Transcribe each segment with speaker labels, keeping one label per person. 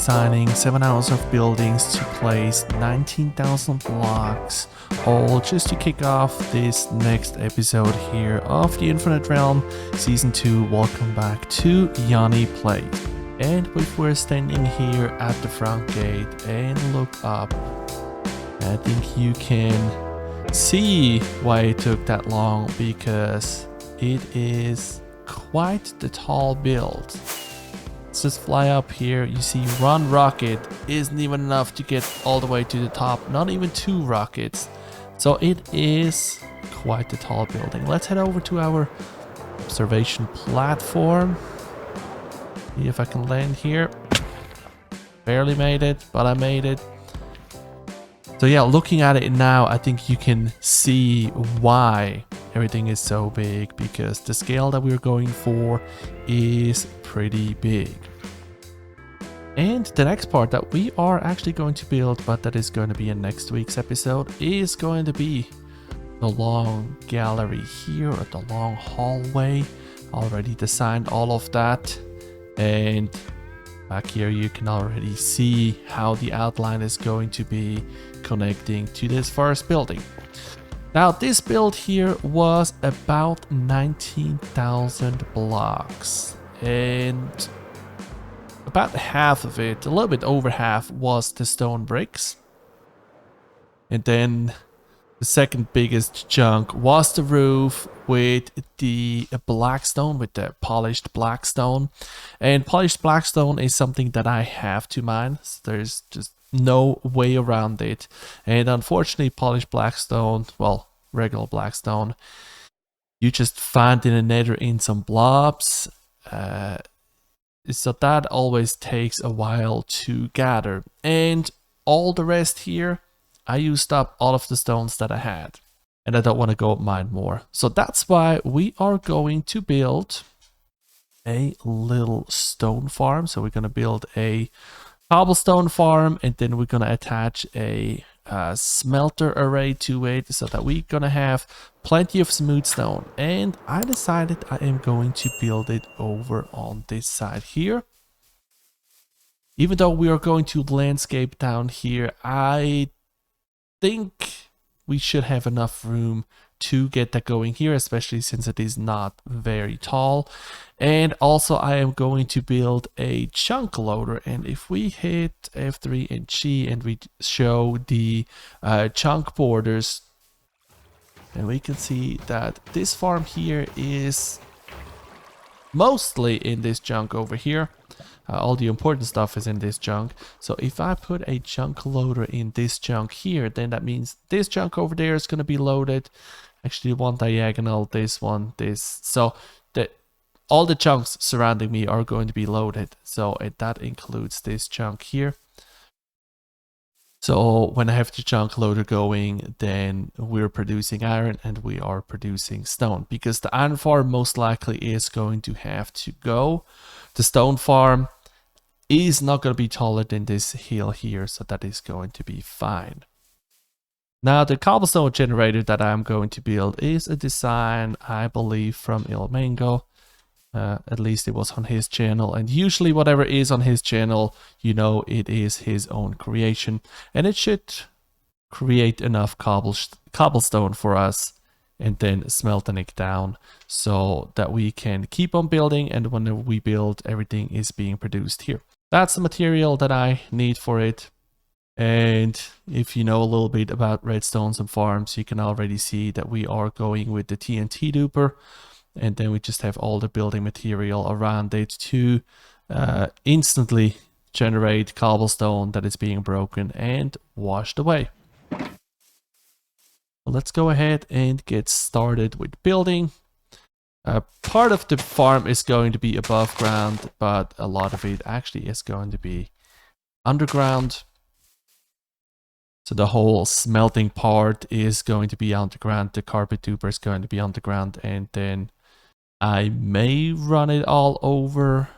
Speaker 1: designing, 7 hours of buildings to place 19,000 blocks, all just to kick off this next episode here of the Infinite Realm Season 2. Welcome back to Yanni Plays. And if we're standing here at the front gate and look up, I think you can see why it took that long, because it is quite the tall build. Let's just fly up here. You see one rocket isn't even enough to get all the way to the top, not even 2 rockets. So it is quite the tall building. Let's head over to our observation platform. See if I can land here. Barely made it, but I made it. So yeah, looking at it now, I think you can see why everything is so big, because the scale that we're going for is pretty big. And the next part that we are actually going to build, but that is going to be in next week's episode, is going to be the long gallery here, or the long hallway. Already designed all of that, and back here you can already see how the outline is going to be connecting to this first building. Now this build here was about 19,000 blocks, and about half of it, a little bit over half, was the stone bricks. And then the second biggest chunk was the roof with the black stone, with the polished black stone. And polished black stone is something that I have to mine. So there's just no way around it. And unfortunately, polished black stone, well, regular black stone, you just find in the nether in some blobs. So that always takes a while to gather. And all the rest here, I used up all of the stones that I had, and I don't want to go mine more. So that's why we are going to build a little stone farm. So we're going to build a cobblestone farm, and then we're going to attach a smelter array to it, so that we're going to have plenty of smooth stone. And I decided I am going to build it over on this side here. Even though we are going to landscape down here, I think we should have enough room to get that going here, especially since it is not very tall. And also I am going to build a chunk loader, and if we hit F3 and G and we show the chunk borders, and we can see that this farm here is mostly in this chunk over here. All the important stuff is in this chunk. So if I put a chunk loader in this chunk here, then that means this chunk over there is going to be loaded. Actually, one diagonal, this one, this. So all the chunks surrounding me are going to be loaded. So that includes this chunk here. So when I have the chunk loader going, then we're producing iron and we are producing stone, because the iron farm most likely is going to have to go. The stone farm is not going to be taller than this hill here, so that is going to be fine. Now the cobblestone generator that I'm going to build is a design, I believe, from Il Mango. At least it was on his channel, and usually whatever is on his channel, you know, it is his own creation, and it should create enough cobblestone for us, and then smelting it down so that we can keep on building, and whenever we build, everything is being produced here. That's the material that I need for it. And if you know a little bit about redstones and farms, you can already see that we are going with the TNT duper. And then we just have all the building material around it to instantly generate cobblestone that is being broken and washed away. Let's go ahead and get started with building. Part of the farm is going to be above ground, but a lot of it actually is going to be underground. So the whole smelting part is going to be underground. The carpet duper is going to be underground, and then I may run it all over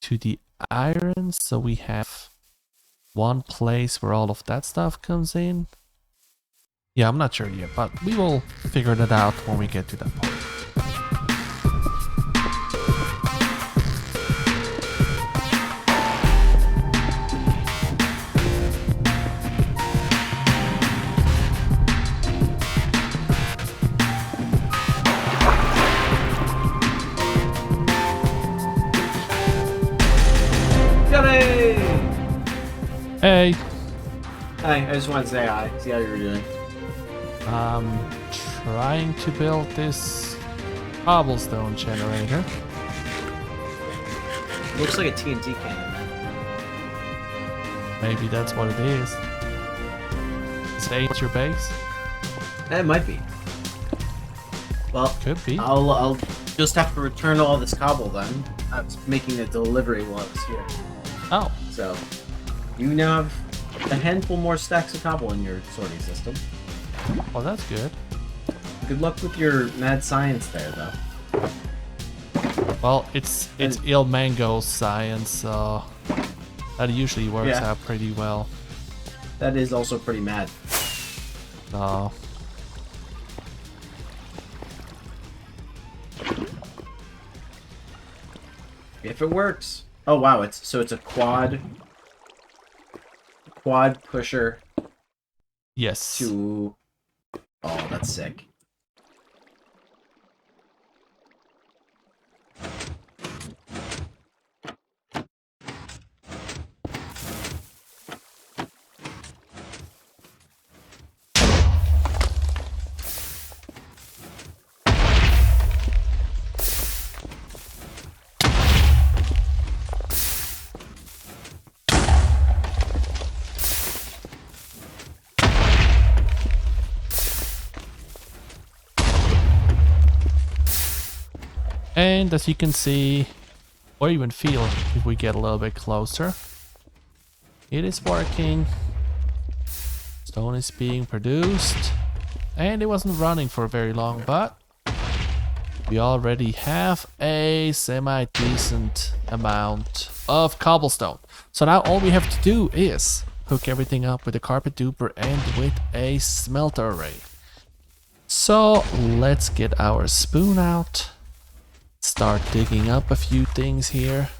Speaker 1: to the iron, so we have one place where all of that stuff comes in. Yeah, I'm not sure yet, but we will figure that out when we get to that point.
Speaker 2: Hi, I just wanted to say hi, see how you were doing.
Speaker 1: I'm trying to build this cobblestone generator.
Speaker 2: Looks like a TNT cannon, man.
Speaker 1: Maybe that's what it is. Is it your base?
Speaker 2: It might be. Well,
Speaker 1: Could be.
Speaker 2: I'll just have to return all this cobble then. I was making a delivery while I was here.
Speaker 1: Oh,
Speaker 2: So, you now have a handful more stacks of cobble in your sorting system.
Speaker 1: well that's good.
Speaker 2: Good luck with your mad science there, though.
Speaker 1: Well, it's Il Mango science, so that usually works
Speaker 2: Yeah.
Speaker 1: out pretty well.
Speaker 2: That is also pretty mad.
Speaker 1: So
Speaker 2: If it works. Oh wow, it's a quad pusher
Speaker 1: yes.
Speaker 2: to. Oh, that's sick.
Speaker 1: And as you can see, or even feel if we get a little bit closer, it is working. Stone is being produced. And it wasn't running for very long, but we already have a semi-decent amount of cobblestone. So now all we have to do is hook everything up with a carpet duper and with a smelter array. So let's get our spoon out. Start digging up a few things here.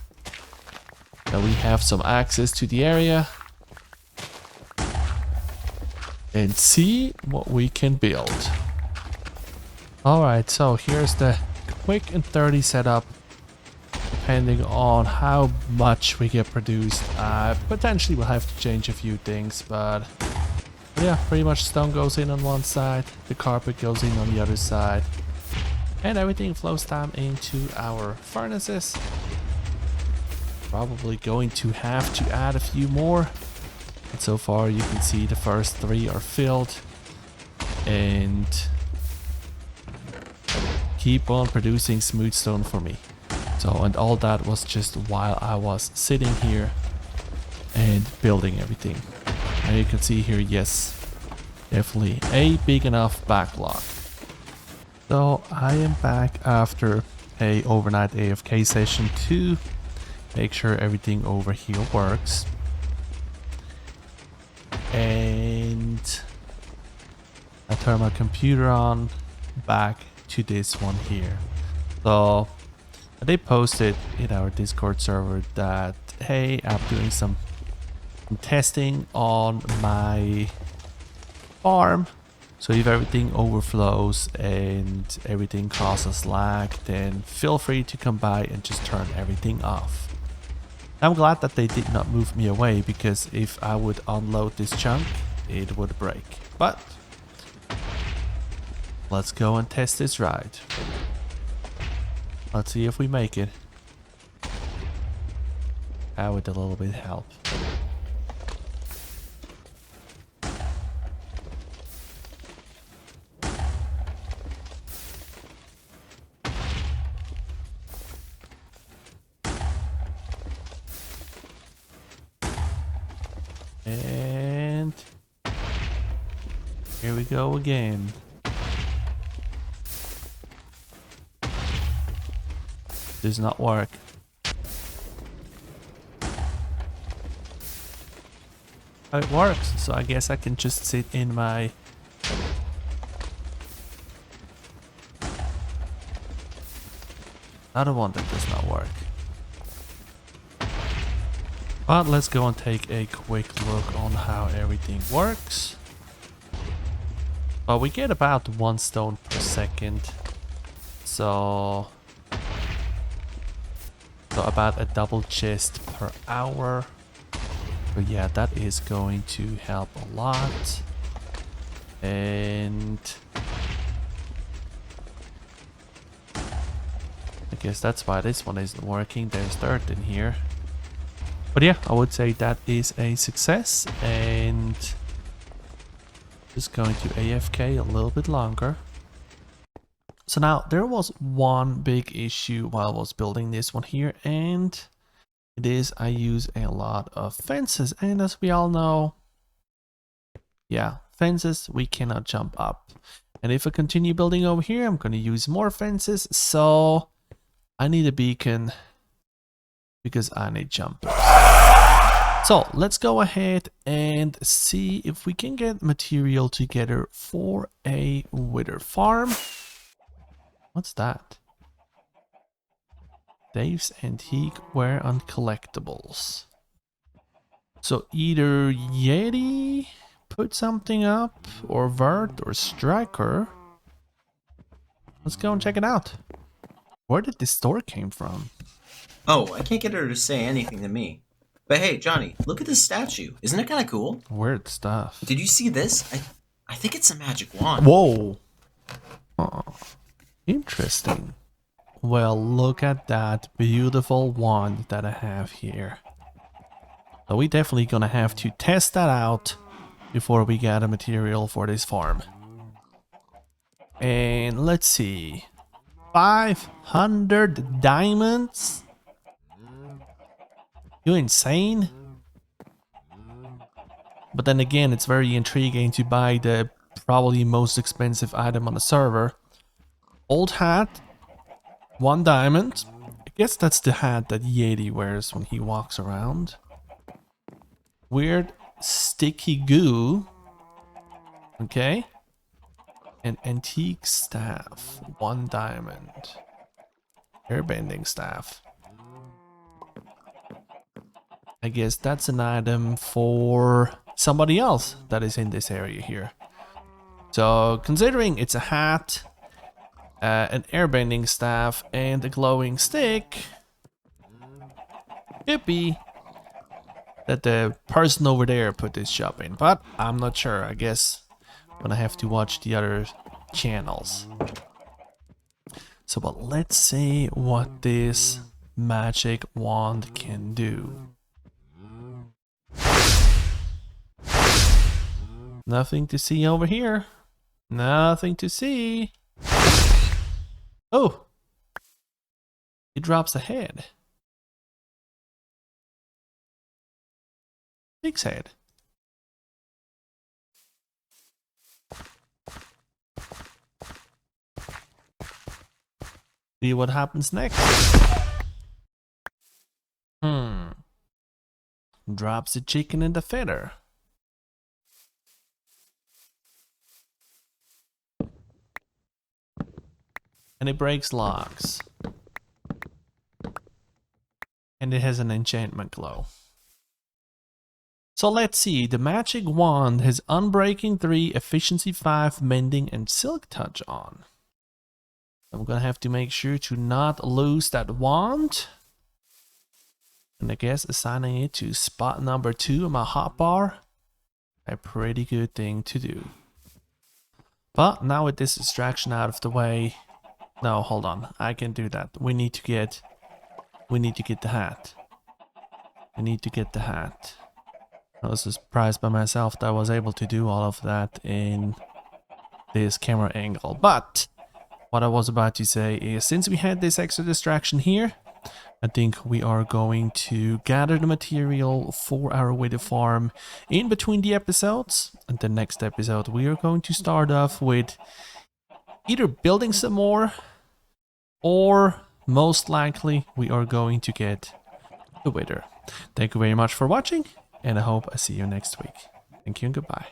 Speaker 1: Now we have some access to the area. And see what we can build. Alright, so here's the quick and dirty setup. Depending on how much we get produced, potentially we'll have to change a few things, but yeah, pretty much stone goes in on one side, the carpet goes in on the other side, and everything flows down into our furnaces. Probably going to have to add a few more, but so far you can see the first 3 are filled, and keep on producing smooth stone for me. So, and all that was just while I was sitting here and building everything. And you can see here, yes, definitely a big enough backlog. So I am back after a overnight AFK session to make sure everything over here works. And I turn my computer on back to this one here. So they posted in our Discord server that, hey, I'm doing some testing on my farm. So if everything overflows and everything causes lag, then feel free to come by and just turn everything off. I'm glad that they did not move me away, because if I would unload this chunk, it would break. But let's go and test this ride. Let's see if we make it. That would a little bit help. And here we go again. Does not work. Oh, it works, so I guess I can just sit in my another one that does not work. But let's go and take a quick look on how everything works. Well, we get about 1 stone per second, so about a double chest per hour. So yeah, that is going to help a lot. And I guess that's why this one isn't working. There's dirt in here. But yeah, I would say that is a success, and just going to AFK a little bit longer. So now there was one big issue while I was building this one here, and it is I use a lot of fences, and as we all know, yeah, fences, we cannot jump up. And if I continue building over here, I'm going to use more fences, so I need a beacon because I need jumpers. So let's go ahead and see if we can get material together for a wither farm. What's that? Dave's Antique Ware and Collectibles. So either Yeti put something up, or Vert, or Striker. Let's go and check it out. Where did this store came from?
Speaker 3: Oh, I can't get her to say anything to me. But hey, Johnny, look at this statue. Isn't it kind of cool?
Speaker 1: Weird stuff.
Speaker 3: Did you see this? I think it's a magic wand.
Speaker 1: Whoa. Oh, interesting. Well, look at that beautiful wand that I have here. So we definitely gonna have to test that out before we get a material for this farm. And let's see. 500 diamonds? You insane? But then again, it's very intriguing to buy the probably most expensive item on the server. Old hat, 1 diamond. I guess that's the hat that Yeti wears when he walks around. Weird sticky goo. Okay. An antique staff, 1 diamond. Airbending staff. I guess that's an item for somebody else that is in this area here. So considering it's a hat, an airbending staff, and a glowing stick, could be that the person over there put this shop in, but I'm not sure. I guess I'm gonna have to watch the other channels. So, but let's see what this magic wand can do. Nothing to see over here. Nothing to see. Oh! It drops a head. Pig's head. See what happens next. Drops the chicken in the feather. And it breaks locks. And it has an enchantment glow. So let's see, the magic wand has Unbreaking 3, Efficiency 5, Mending, and Silk Touch on. I'm gonna have to make sure to not lose that wand. And I guess assigning it to spot number 2 on my hotbar, a pretty good thing to do. But now with this distraction out of the way, no, hold on, I can do that. We need to get the hat. I need to get the hat. I was surprised by myself that I was able to do all of that in this camera angle. But what I was about to say is, since we had this extra distraction here, I think we are going to gather the material for our wither farm in between the episodes. And the next episode we are going to start off with either building some more, or most likely we are going to get the wither. Thank you very much for watching, and I hope I see you next week. Thank you and goodbye.